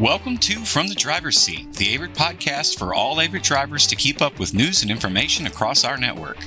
Welcome to From the Driver's Seat, the Averitt podcast for all Averitt drivers to keep up with news and information across our network.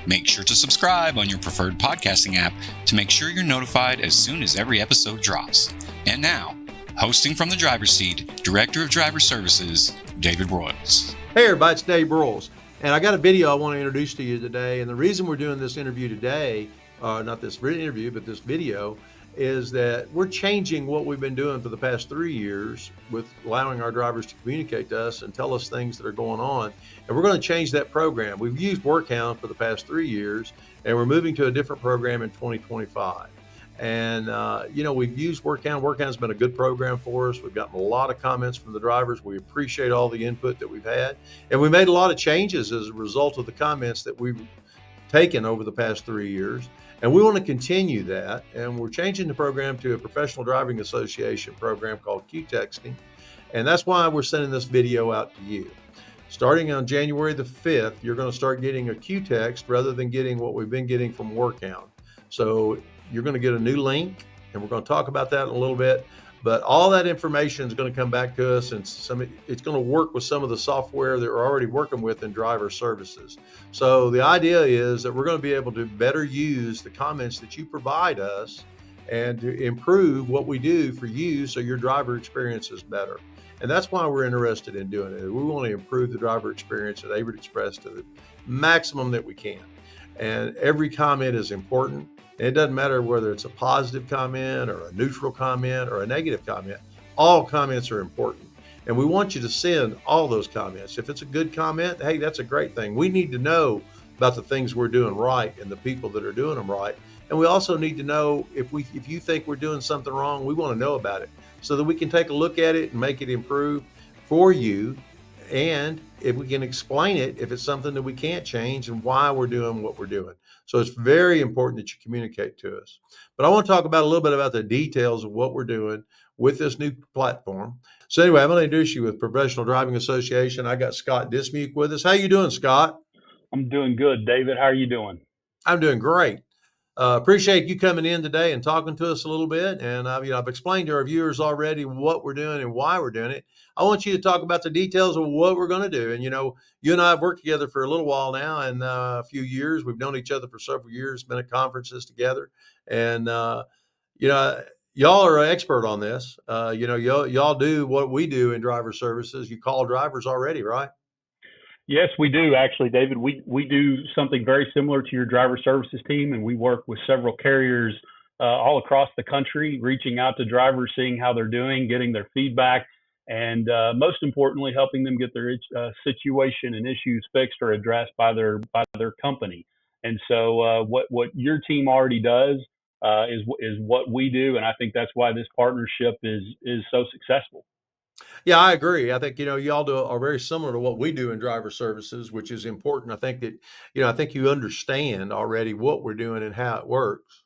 Make sure to subscribe on your preferred podcasting app to make sure you're notified as soon as every episode drops. And now, hosting from the driver's seat, Director of Driver Services, David Broyles. Hey everybody, it's David Broyles. And I got a video I want to introduce to you today. And the reason we're doing this interview today, not this written interview, but this video, is that we're changing what we've been doing for the past 3 years with allowing our drivers to communicate to us and tell us things that are going on. And we're going to change that program. We've used WorkHound for the past 3 years, and we're moving to a different program in 2025. And, we've used WorkHound. WorkHound's been a good program for us. We've gotten a lot of comments from the drivers. We appreciate all the input that we've had. And we made a lot of changes as a result of the comments that we've taken over the past 3 years. And we want to continue that. And we're changing the program to a Professional Driving Association program called Q-Texting. And that's why we're sending this video out to you. Starting on January the 5th, you're going to start getting a Q-Text rather than getting what we've been getting from WorkHound. So you're going to get a new link, and we're going to talk about that in a little bit. But all that information is going to come back to us, and it's going to work with some of the software that we're already working with in driver services. So the idea is that we're going to be able to better use the comments that you provide us and to improve what we do for you so your driver experience is better. And that's why we're interested in doing it. We want to improve the driver experience at Averitt Express to the maximum that we can. And every comment is important. And it doesn't matter whether it's a positive comment or a neutral comment or a negative comment. All comments are important. And we want you to send all those comments. If it's a good comment, hey, that's a great thing. We need to know about the things we're doing right and the people that are doing them right. And we also need to know if you think we're doing something wrong, we want to know about it so that we can take a look at it and make it improve for you. And if we can explain it, if it's something that we can't change and why we're doing what we're doing. So it's very important that you communicate to us. But I want to talk about a little bit about the details of what we're doing with this new platform. So anyway, I'm going to introduce you with Professional Driving Association. I got Scott Dismuke with us. How you doing, Scott? I'm doing good, David. How are you doing? I'm doing great. Appreciate you coming in today and talking to us a little bit. And I've explained to our viewers already what we're doing and why we're doing it. I want you to talk about the details of what we're going to do. And, you and I have worked together for a little while now and a few years. We've known each other for several years, been at conferences together. And, y'all are an expert on this. Y'all do what we do in driver services. You call drivers already, right? Yes, we do actually, David. We do something very similar to your driver services team, and we work with several carriers all across the country, reaching out to drivers, seeing how they're doing, getting their feedback, and most importantly, helping them get their situation and issues fixed or addressed by their company. And so, what your team already does is what we do, and I think that's why this partnership is so successful. Yeah, I agree. I think, y'all are very similar to what we do in driver services, which is important. I think that, I think you understand already what we're doing and how it works.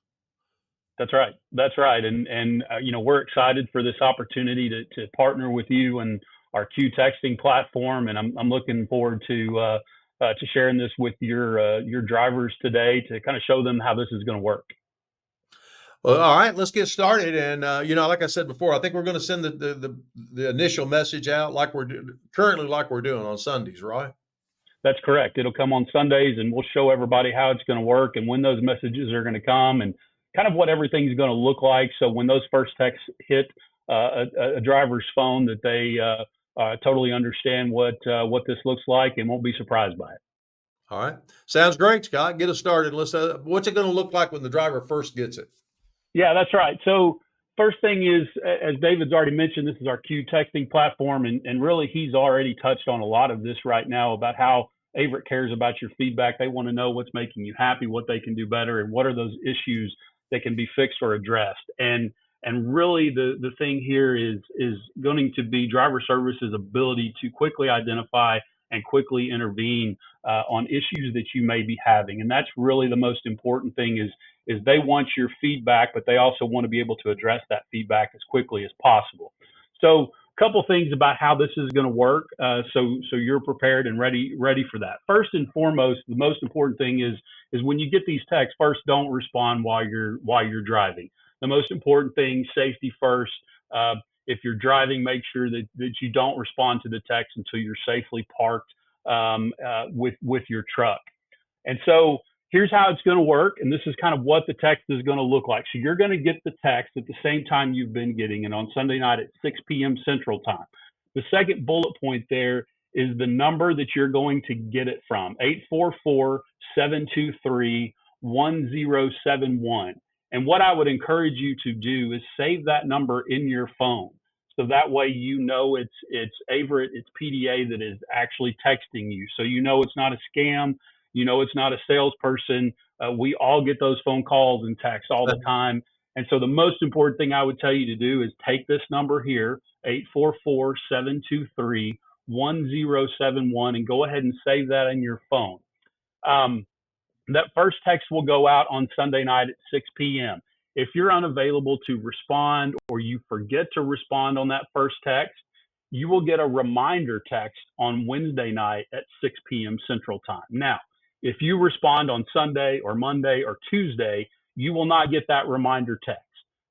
That's right. That's right. And we're excited for this opportunity to partner with you and our Q-Texting platform. And I'm looking forward to sharing this with your drivers today to kind of show them how this is going to work. Well, all right, let's get started. And, like I said before, I think we're going to send the initial message out like we're doing on Sundays, right? That's correct. It'll come on Sundays, and we'll show everybody how it's going to work and when those messages are going to come and kind of what everything's going to look like. So when those first texts hit a driver's phone, that they totally understand what this looks like and won't be surprised by it. All right. Sounds great, Scott. Get us started. What's it going to look like when the driver first gets it? Yeah, that's right. So first thing is, as David's already mentioned, this is our Q-Texting platform, and really he's already touched on a lot of this right now about how Averitt cares about your feedback. They want to know what's making you happy, what they can do better, and what are those issues that can be fixed or addressed. And really the thing here is going to be driver services ability to quickly identify and quickly intervene on issues that you may be having. And that's really the most important thing is they want your feedback, but they also want to be able to address that feedback as quickly as possible. So a couple things about how this is going to work, so you're prepared and ready for that. First and foremost, the most important thing is when you get these texts, first, don't respond while you're driving. The most important thing, safety first. If you're driving, make sure that you don't respond to the text until you're safely parked with your truck. And so here's how it's going to work. And this is kind of what the text is going to look like. So you're going to get the text at the same time you've been getting it on Sunday night at 6 p.m. Central Time. The second bullet point there is the number that you're going to get it from, 844-723-1071. And what I would encourage you to do is save that number in your phone. So that way you know it's Averitt, it's PDA that is actually texting you. So you know it's not a scam. You know, it's not a salesperson. We all get those phone calls and texts all the time. And so the most important thing I would tell you to do is take this number here, 844-723-1071, and go ahead and save that in your phone. That first text will go out on Sunday night at 6 p.m. If you're unavailable to respond or you forget to respond on that first text, you will get a reminder text on Wednesday night at 6 p.m. Central Time. Now, if you respond on Sunday or Monday or Tuesday, you will not get that reminder text.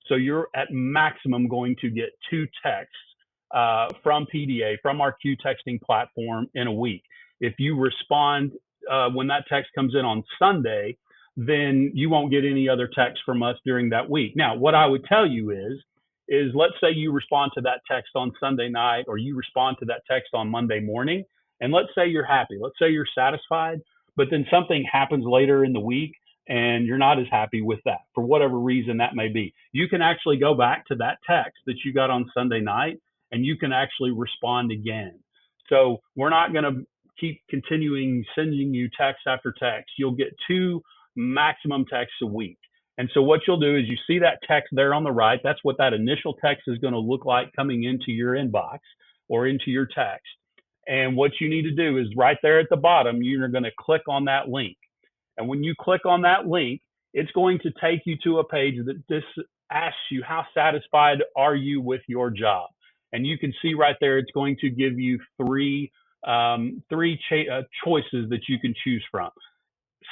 So you're at maximum going to get 2 texts from PDA, from our Q texting platform in a week. If you respond when that text comes in on Sunday, then you won't get any other text from us during that week. Now, what I would tell you is let's say you respond to that text on Sunday night, or you respond to that text on Monday morning, and let's say you're happy, let's say you're satisfied, but then something happens later in the week and you're not as happy with that for whatever reason that may be. You can actually go back to that text that you got on Sunday night and you can actually respond again. So we're not going to keep continuing sending you text after text. You'll get 2 maximum texts a week. And so what you'll do is you see that text there on the right. That's what that initial text is going to look like coming into your inbox or into your text. And what you need to do is right there at the bottom, you're going to click on that link. And when you click on that link, it's going to take you to a page that just asks you, how satisfied are you with your job? And you can see right there, it's going to give you three choices that you can choose from: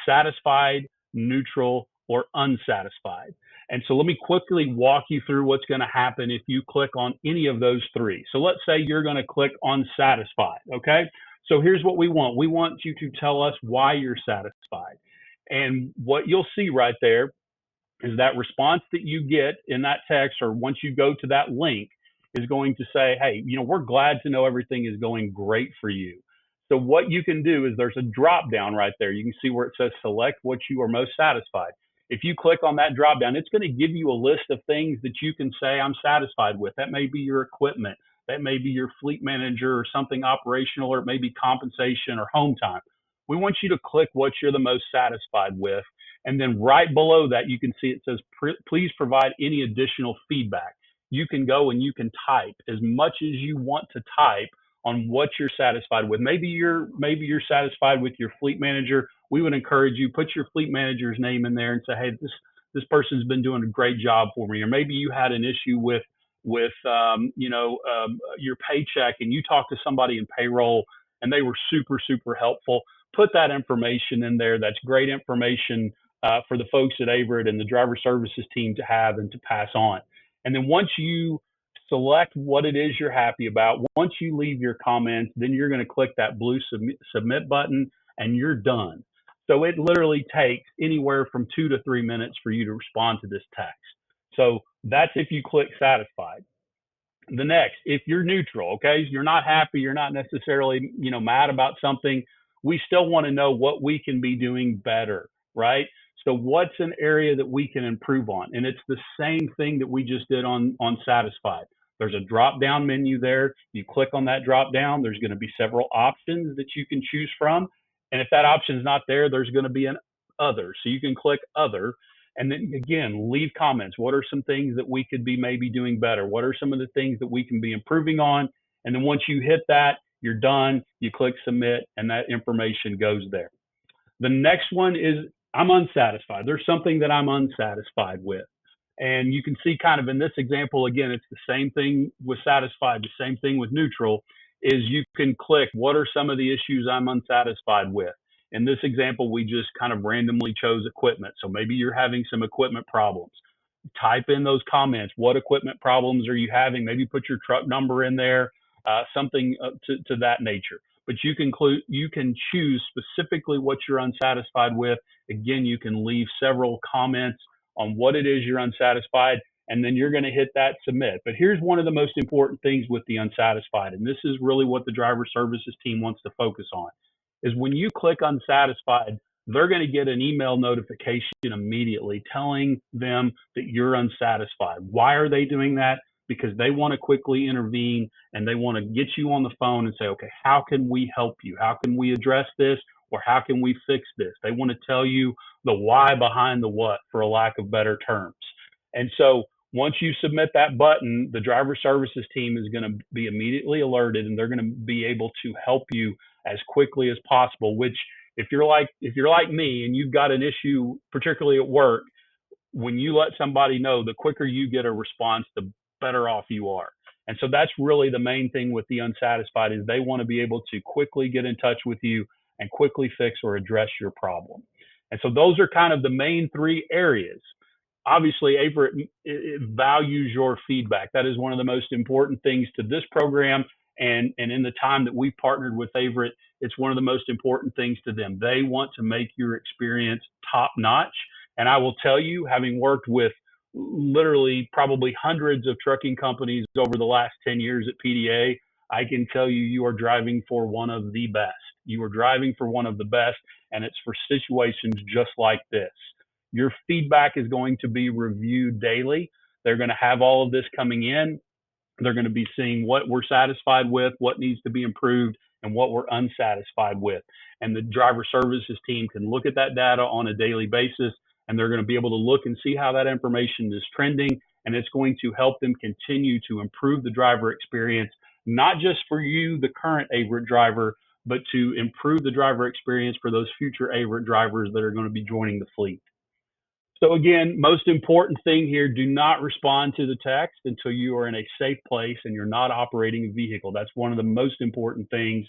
satisfied, neutral, or unsatisfied. And so let me quickly walk you through what's going to happen if you click on any of those 3. So let's say you're going to click on satisfied. Okay. So here's what we want. We want you to tell us why you're satisfied. And what you'll see right there is that response that you get in that text, or once you go to that link, is going to say, hey, we're glad to know everything is going great for you. So what you can do is there's a drop down right there. You can see where it says select what you are most satisfied. If you click on that drop down, it's going to give you a list of things that you can say I'm satisfied with. That may be your equipment. That may be your fleet manager or something operational, or it may be compensation or home time. We want you to click what you're the most satisfied with. And then right below that, you can see it says, please provide any additional feedback. You can go and you can type as much as you want to type on what you're satisfied with. Maybe you're satisfied with your fleet manager. We would encourage you, put your fleet manager's name in there and say, hey, this person's been doing a great job for me. Or maybe you had an issue with your paycheck, and you talked to somebody in payroll and they were super, super helpful. Put that information in there. That's great information for the folks at Averitt and the driver services team to have and to pass on. And then once you select what it is you're happy about, once you leave your comments, then you're going to click that blue submit button and you're done. So it literally takes anywhere from 2 to 3 minutes for you to respond to this text. So that's if you click satisfied. The next, if you're neutral, okay, you're not happy, you're not necessarily, mad about something, we still want to know what we can be doing better, right? So what's an area that we can improve on? And it's the same thing that we just did on satisfied. There's a drop down menu there. You click on that drop down, there's going to be several options that you can choose from. And if that option is not there, there's going to be an other. So you can click other. And then again, leave comments. What are some things that we could be maybe doing better? What are some of the things that we can be improving on? And then once you hit that, you're done. You click submit, and that information goes there. The next one is I'm unsatisfied. There's something that I'm unsatisfied with. And you can see kind of in this example, again, it's the same thing with satisfied, the same thing with neutral, is you can click what are some of the issues I'm unsatisfied with. In this example, we just kind of randomly chose equipment. So maybe you're having some equipment problems. type in those comments. What equipment problems are you having? Maybe put your truck number in there, something to that nature. But you can choose specifically what you're unsatisfied with. Again, you can leave several comments on what it is you're unsatisfied, and then you're going to hit that submit. But here's one of the most important things with the unsatisfied, and this is really what the driver services team wants to focus on, is when you click unsatisfied, they're going to get an email notification immediately telling them that you're unsatisfied. Why are they doing that? Because they want to quickly intervene and they want to get you on the phone and say, okay, how can we help you? How can we address this? Or how can we fix this? They want to tell you the why behind the what, for a lack of better terms. And so once you submit that button, the driver services team is going to be immediately alerted, and they're going to be able to help you as quickly as possible. Which, if you're like me and you've got an issue, particularly at work, when you let somebody know, the quicker you get a response, the better off you are. And so that's really the main thing with the unsatisfied, is they want to be able to quickly get in touch with you and quickly fix or address your problem. And so those are kind of the main three areas. Obviously, Averitt values your feedback. That is one of the most important things to this program. And in the time that we've partnered with Averitt, it's one of the most important things to them. They want to make your experience top notch. And I will tell you, having worked with literally probably hundreds of trucking companies over the last 10 years at PDA, I can tell you, you are driving for one of the best. You are driving for one of the best, and it's for situations just like this. Your feedback is going to be reviewed daily. They're going to have all of this coming in. They're going to be seeing what we're satisfied with, what needs to be improved, and what we're unsatisfied with. And the driver services team can look at that data on a daily basis, and they're going to be able to look and see how that information is trending. And it's going to help them continue to improve the driver experience, not just for you, the current Averitt driver, but to improve the driver experience for those future Averitt drivers that are going to be joining the fleet. So again, most important thing here, do not respond to the text until you are in a safe place and you're not operating a vehicle. That's one of the most important things.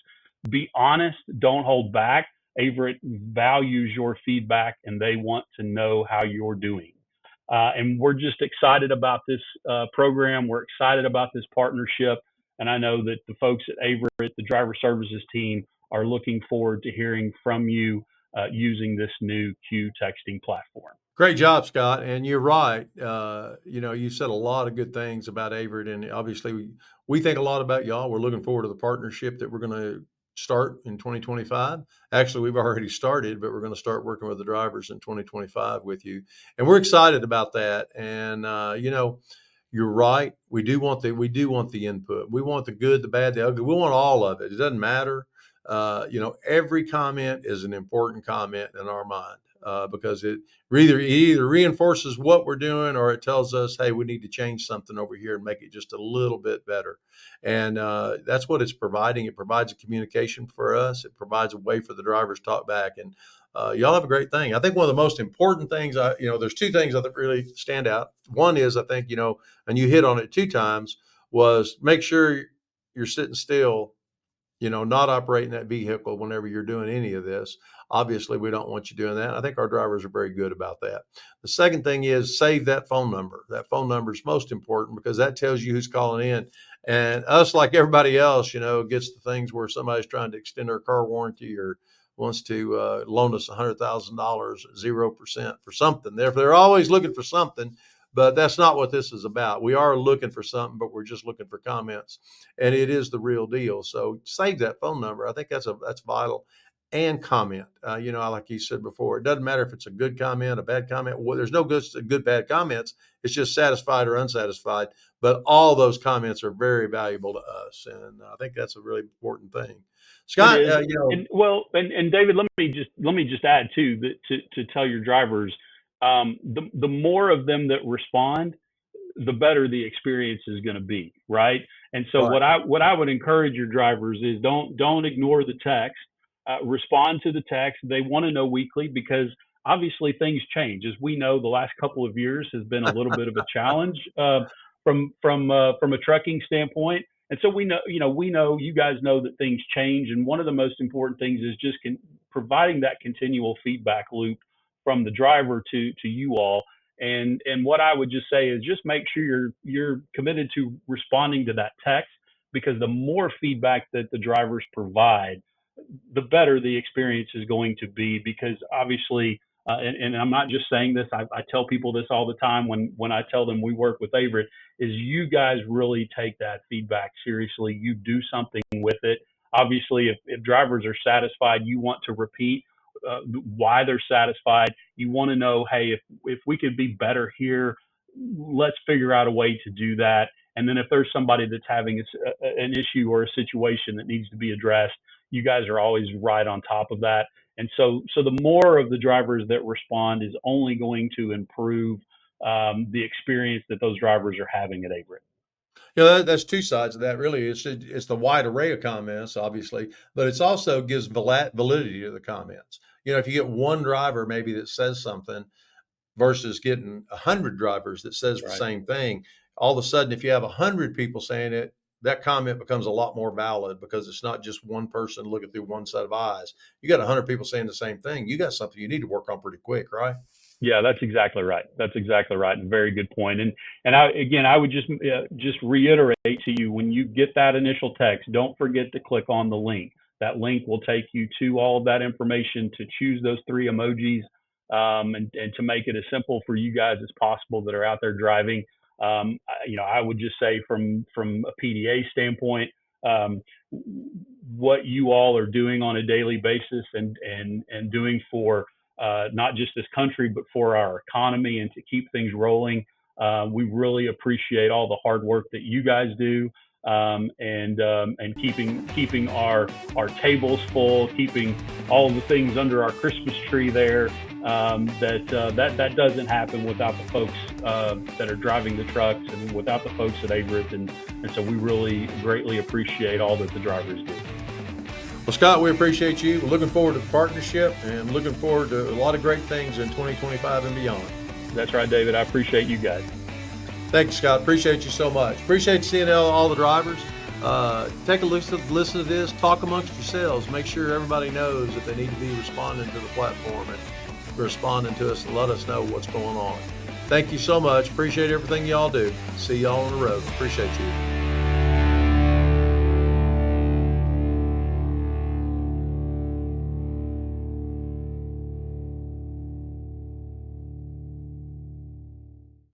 Be honest, don't hold back. Averitt values your feedback and they want to know how you're doing. And we're just excited about this program. We're excited about this partnership. And I know that the folks at Averitt, the driver services team, are looking forward to hearing from you using this new Q texting platform. Great job, Scott. And you're right. You said a lot of good things about Averitt, and obviously we think a lot about y'all. We're looking forward to the partnership that we're going to start in 2025. Actually, we've already started, but we're going to start working with the drivers in 2025 with you. And we're excited about that. And, you're right. We do want the input. We want the good, the bad, the ugly. We want all of it. It doesn't matter. Every comment is an important comment in our mind. Because it either reinforces what we're doing or it tells us, hey, we need to change something over here and make it just a little bit better. And that's what it's providing. It provides a communication for us. It provides a way for the drivers to talk back. And y'all have a great thing. I think one of the most important things, there's two things that really stand out. One is, I think, and you hit on it 2 times, was make sure you're sitting still, not operating that vehicle whenever you're doing any of this. Obviously, we don't want you doing that. I think our drivers are very good about that. The second thing is save that phone number. That phone number is most important because that tells you who's calling in. And us, like everybody else, gets the things where somebody's trying to extend their car warranty or wants to loan us $100,000, 0% for something. They're always looking for something. But that's not what this is about. We are looking for something, but we're just looking for comments, and it is the real deal. So save that phone number. I think that's vital. And comment. Like you said before, it doesn't matter if it's a good comment, a bad comment. Well, there's no good, bad comments. It's just satisfied or unsatisfied. But all those comments are very valuable to us, and I think that's a really important thing. Scott, and David, let me just add too that to tell your drivers. The more of them that respond, the better the experience is going to be, right? And so right. what I would encourage your drivers is don't ignore the text. Respond to the text. They want to know weekly because obviously things change. As we know, the last couple of years has been a little bit of a challenge from a trucking standpoint. And so we know you guys know that things change. And one of the most important things is just providing that continual feedback loop from the driver to you all. And what I would just say is just make sure you're committed to responding to that text, because the more feedback that the drivers provide, the better the experience is going to be. Because obviously, and I'm not just saying this, I tell people this all the time when I tell them we work with Averitt, is you guys really take that feedback seriously. You do something with it. Obviously, if drivers are satisfied, you want to repeat why they're satisfied. You want to know, hey, if we could be better here, let's figure out a way to do that. And then if there's somebody that's having an issue or a situation that needs to be addressed, you guys are always right on top of that. And so the more of the drivers that respond is only going to improve the experience that those drivers are having at Averitt. That's two sides of that. Really, it's the wide array of comments, obviously, but it's also gives validity to the comments. If you get one driver maybe that says something versus getting 100 drivers that says the same thing, all of a sudden, if you have 100 people saying it, that comment becomes a lot more valid, because it's not just one person looking through one set of eyes. You got 100 people saying the same thing. You got something you need to work on pretty quick, right? Yeah, that's exactly right. That's exactly right. And very good point. And I would just reiterate to you, when you get that initial text, don't forget to click on the link. That link will take you to all of that information to choose those 3 emojis, and to make it as simple for you guys as possible that are out there driving. I would just say from a PDA standpoint, what you all are doing on a daily basis and doing for not just this country, but for our economy and to keep things rolling. We really appreciate all the hard work that you guys do, and keeping our tables full, keeping all of the things under our Christmas tree there. That doesn't happen without the folks that are driving the trucks and without the folks at Averitt. And so we really greatly appreciate all that the drivers do. Well, Scott, we appreciate you. We're looking forward to the partnership and looking forward to a lot of great things in 2025 and beyond. That's right, David. I appreciate you guys. Thank you, Scott. Appreciate you so much. Appreciate seeing all the drivers. Take a listen to this. Talk amongst yourselves. Make sure everybody knows that they need to be responding to the platform and responding to us and let us know what's going on. Thank you so much. Appreciate everything y'all do. See y'all on the road. Appreciate you.